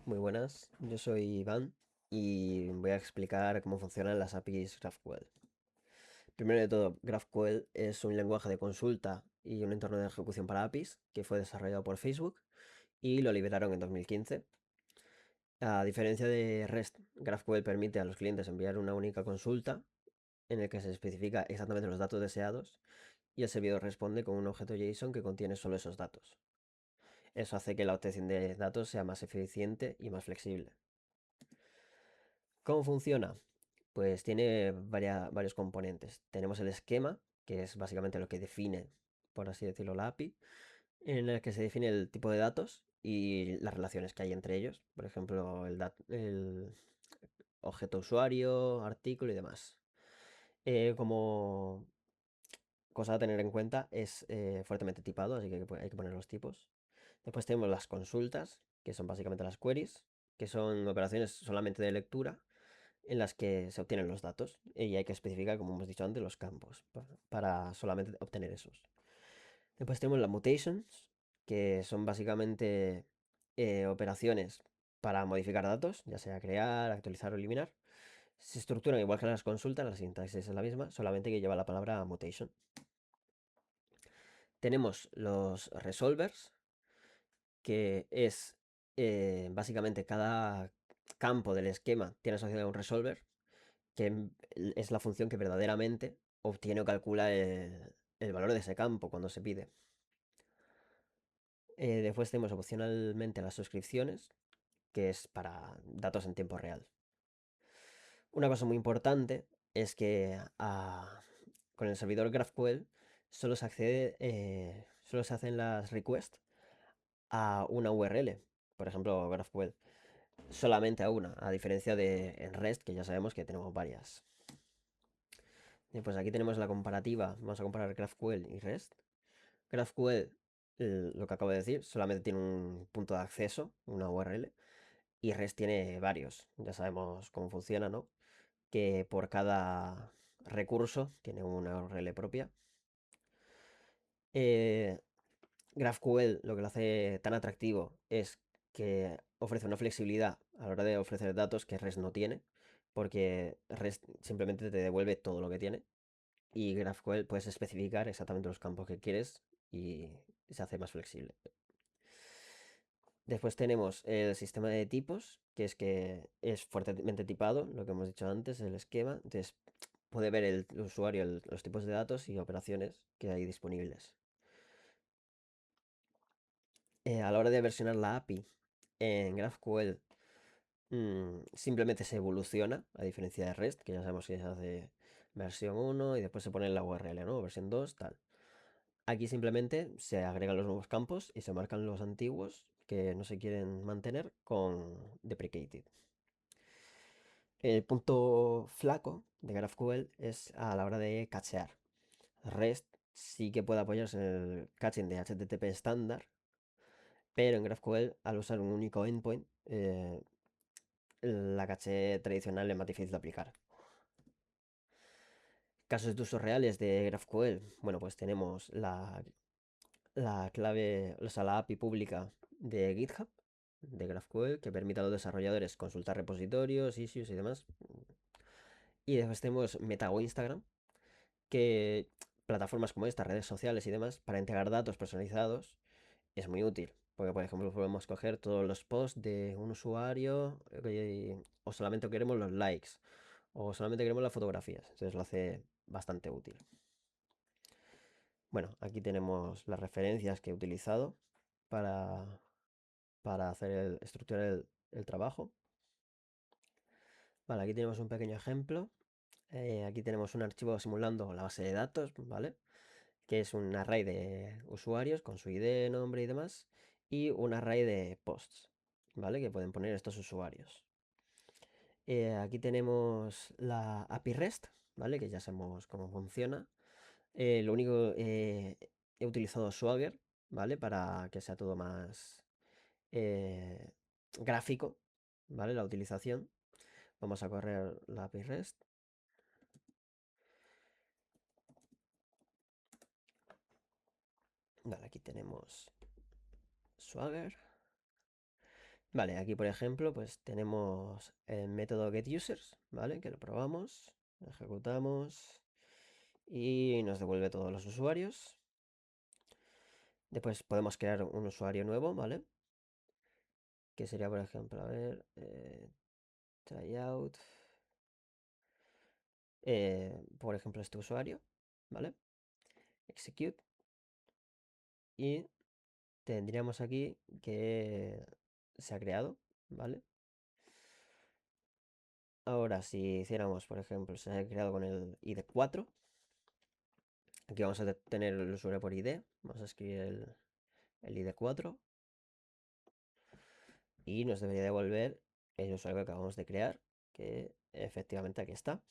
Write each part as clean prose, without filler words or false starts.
Muy buenas, yo soy Iván y voy a explicar cómo funcionan las APIs GraphQL. Primero de todo, GraphQL es un lenguaje de consulta y un entorno de ejecución para APIs que fue desarrollado por Facebook y lo liberaron en 2015. A diferencia de REST, GraphQL permite a los clientes enviar una única consulta en el que se especifica exactamente los datos deseados y el servidor responde con un objeto JSON que contiene solo esos datos. Eso hace que la obtención de datos sea más eficiente y más flexible. ¿Cómo funciona? Pues tiene varios componentes. Tenemos el esquema, que es básicamente lo que define, por así decirlo, la API, en el que se define el tipo de datos y las relaciones que hay entre ellos. Por ejemplo, el objeto usuario, artículo y demás. Como cosa a tener en cuenta, es fuertemente tipado, así que hay que poner los tipos. Después tenemos las consultas, que son básicamente las queries, que son operaciones solamente de lectura en las que se obtienen los datos y hay que especificar, como hemos dicho antes, los campos para solamente obtener esos. Después tenemos las mutations, que son básicamente operaciones para modificar datos, ya sea crear, actualizar o eliminar. Se estructuran igual que las consultas, la sintaxis es la misma, solamente que lleva la palabra mutation. Tenemos los resolvers, que es básicamente cada campo del esquema tiene asociado a un resolver, que es la función que verdaderamente obtiene o calcula el valor de ese campo cuando se pide. Después tenemos opcionalmente las suscripciones, que es para datos en tiempo real. Una cosa muy importante es que con el servidor GraphQL solo se accede, solo se hacen las requests a una URL, por ejemplo GraphQL, solamente a una, a diferencia de en REST, que ya sabemos que tenemos varias. Pues aquí tenemos la comparativa, vamos a comparar GraphQL y REST. GraphQL, lo que acabo de decir, solamente tiene un punto de acceso, una URL, y REST tiene varios. Ya sabemos cómo funciona, ¿no? Que por cada recurso tiene una URL propia. GraphQL lo que lo hace tan atractivo es que ofrece una flexibilidad a la hora de ofrecer datos que REST no tiene, porque REST simplemente te devuelve todo lo que tiene y GraphQL puedes especificar exactamente los campos que quieres y se hace más flexible. Después tenemos el sistema de tipos, que es fuertemente tipado, lo que hemos dicho antes, el esquema. Entonces puede ver el usuario los tipos de datos y operaciones que hay disponibles. A la hora de versionar la API en GraphQL, simplemente se evoluciona, a diferencia de REST, que ya sabemos que se hace versión 1 y después se pone en la URL, ¿no? Versión 2, tal. Aquí simplemente se agregan los nuevos campos y se marcan los antiguos que no se quieren mantener con deprecated. El punto flaco de GraphQL es a la hora de cachear. REST sí que puede apoyarse en el caching de HTTP estándar, pero en GraphQL, al usar un único endpoint, la caché tradicional es más difícil de aplicar. Casos de uso reales de GraphQL. Bueno, pues tenemos la clave, o sea, la API pública de GitHub, de GraphQL, que permite a los desarrolladores consultar repositorios, issues y demás. Y después tenemos Meta o Instagram, que plataformas como esta, redes sociales y demás, para integrar datos personalizados, es muy útil. Porque, por ejemplo, podemos coger todos los posts de un usuario o solamente queremos los likes o solamente queremos las fotografías. Entonces lo hace bastante útil. Bueno, aquí tenemos las referencias que he utilizado para, para estructurar el trabajo. Vale, aquí tenemos un pequeño ejemplo. Aquí tenemos un archivo simulando la base de datos, ¿vale? Que es un array de usuarios con su ID, nombre y demás. Y un array de posts, ¿vale? Que pueden poner estos usuarios. Aquí tenemos la API REST, ¿vale? Que ya sabemos cómo funciona. Lo único, he utilizado Swagger, ¿vale? Para que sea todo más gráfico, ¿vale? La utilización. Vamos a correr la API REST. Vale, aquí tenemos Swagger. Vale, aquí por ejemplo, pues tenemos el método getUsers, ¿vale? Que lo probamos, ejecutamos y nos devuelve todos los usuarios. Después podemos crear un usuario nuevo, ¿vale? Que sería, por ejemplo, a ver, tryout, por ejemplo, este usuario, ¿vale? Execute y tendríamos aquí que se ha creado, ¿vale? Ahora, si hiciéramos, por ejemplo, se ha creado con el ID 4, aquí vamos a tener el usuario por ID, vamos a escribir el ID 4 y nos debería devolver el usuario que acabamos de crear, que efectivamente aquí está.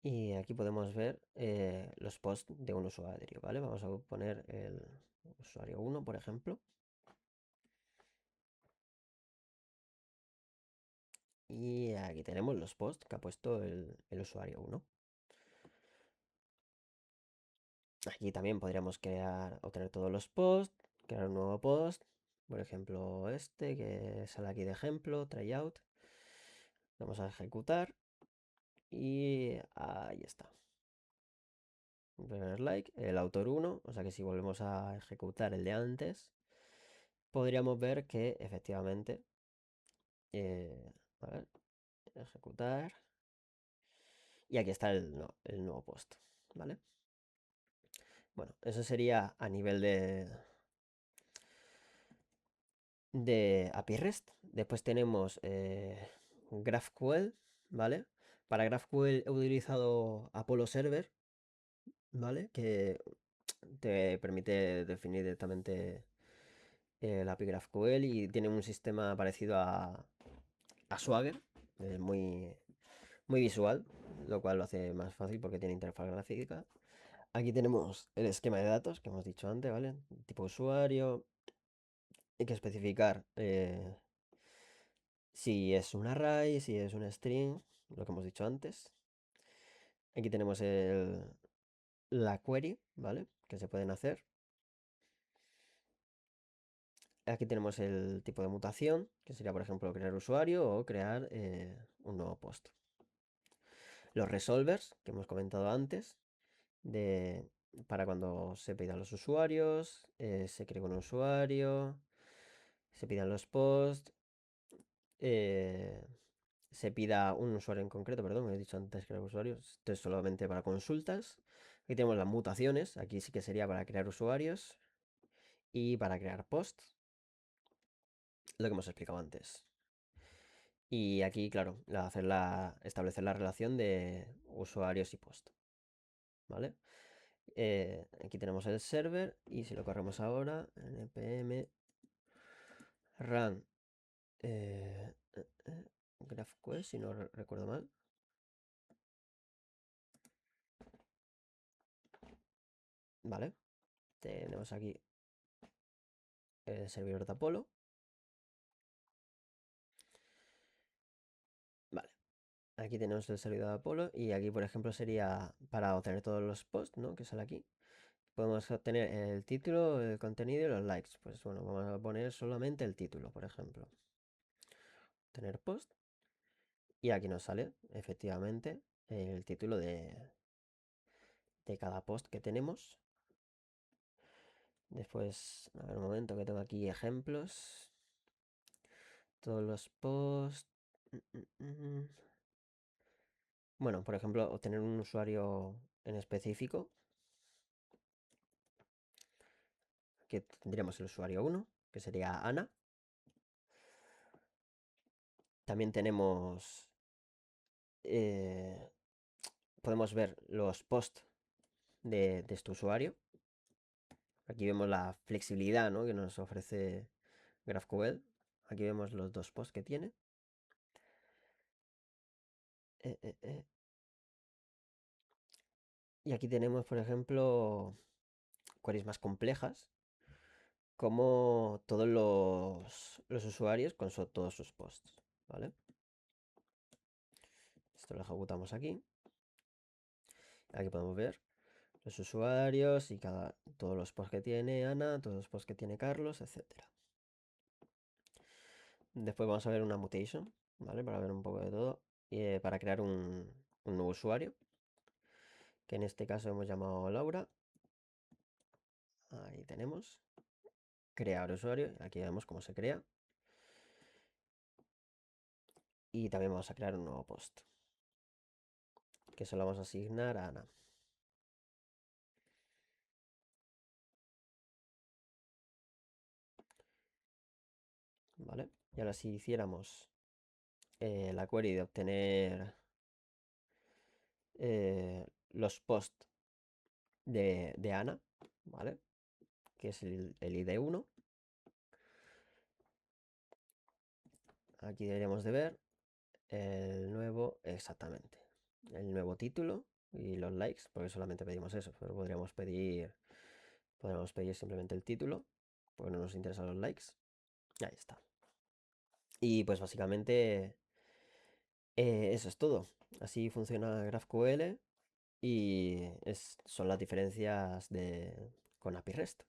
Y aquí podemos ver los posts de un usuario, ¿vale? Vamos a poner el usuario 1, por ejemplo. Y aquí tenemos los posts que ha puesto el usuario 1. Aquí también podríamos obtener todos los posts, crear un nuevo post. Por ejemplo, este que sale aquí de ejemplo, tryout. Vamos a ejecutar y ahí está. Poner like, el autor 1, o sea que si volvemos a ejecutar el de antes, podríamos ver que efectivamente, a ver, ejecutar, y aquí está el nuevo post, ¿vale? Bueno, eso sería a nivel de API REST. Después tenemos GraphQL, ¿vale? Para GraphQL he utilizado Apollo Server, ¿vale? Que te permite definir directamente el API GraphQL y tiene un sistema parecido a Swagger, muy, muy visual, lo cual lo hace más fácil porque tiene interfaz gráfica. Aquí tenemos el esquema de datos que hemos dicho antes, ¿vale? Tipo usuario. Hay que especificar si es un array, si es un string, lo que hemos dicho antes. Aquí tenemos la query, ¿vale? Que se pueden hacer. Aquí tenemos el tipo de mutación, que sería, por ejemplo, crear usuario o crear un nuevo post. Los resolvers, que hemos comentado antes, para cuando se pidan los usuarios, se crea un usuario, se pidan los posts, se pida un usuario en concreto, perdón, me he dicho antes crear usuarios, esto es solamente para consultas. Aquí tenemos las mutaciones, aquí sí que sería para crear usuarios y para crear posts, lo que hemos explicado antes. Y aquí, claro, establecer la relación de usuarios y post, ¿vale? Aquí tenemos el server y si lo corremos ahora, npm run GraphQL, si no recuerdo mal. Vale, tenemos aquí el servidor de Apollo. Vale, aquí tenemos el servidor de Apollo y aquí, por ejemplo, sería para obtener todos los posts, ¿no? Que sale aquí. Podemos obtener el título, el contenido y los likes. Pues bueno, vamos a poner solamente el título, por ejemplo. Tener post. Y aquí nos sale, efectivamente, el título de cada post que tenemos. Después, a ver un momento que tengo aquí ejemplos. Todos los posts. Bueno, por ejemplo, obtener un usuario en específico. Que tendríamos el usuario 1, que sería Ana. También tenemos... podemos ver los posts de este usuario. Aquí vemos la flexibilidad, ¿no?, que nos ofrece GraphQL. Aquí vemos los dos posts que tiene. Y aquí tenemos, por ejemplo, queries más complejas, como todos los usuarios con todos sus posts, ¿vale? Esto lo ejecutamos aquí. Aquí podemos ver los usuarios y todos los posts que tiene Ana, todos los posts que tiene Carlos, etcétera. Después vamos a ver una mutation, ¿vale? Para ver un poco de todo. Para crear un nuevo usuario, que en este caso hemos llamado Laura. Ahí tenemos. Crear usuario. Aquí vemos cómo se crea. Y también vamos a crear un nuevo post, que se lo vamos a asignar a Ana. ¿Vale? Y ahora si hiciéramos la query de obtener los posts de Ana, ¿vale? Que es el ID1. Aquí deberíamos de ver el nuevo, exactamente, el nuevo título y los likes, porque solamente pedimos eso, pero podríamos pedir simplemente el título, porque no nos interesan los likes. Ahí está. Y pues básicamente eso es todo. Así funciona GraphQL y son las diferencias con API REST.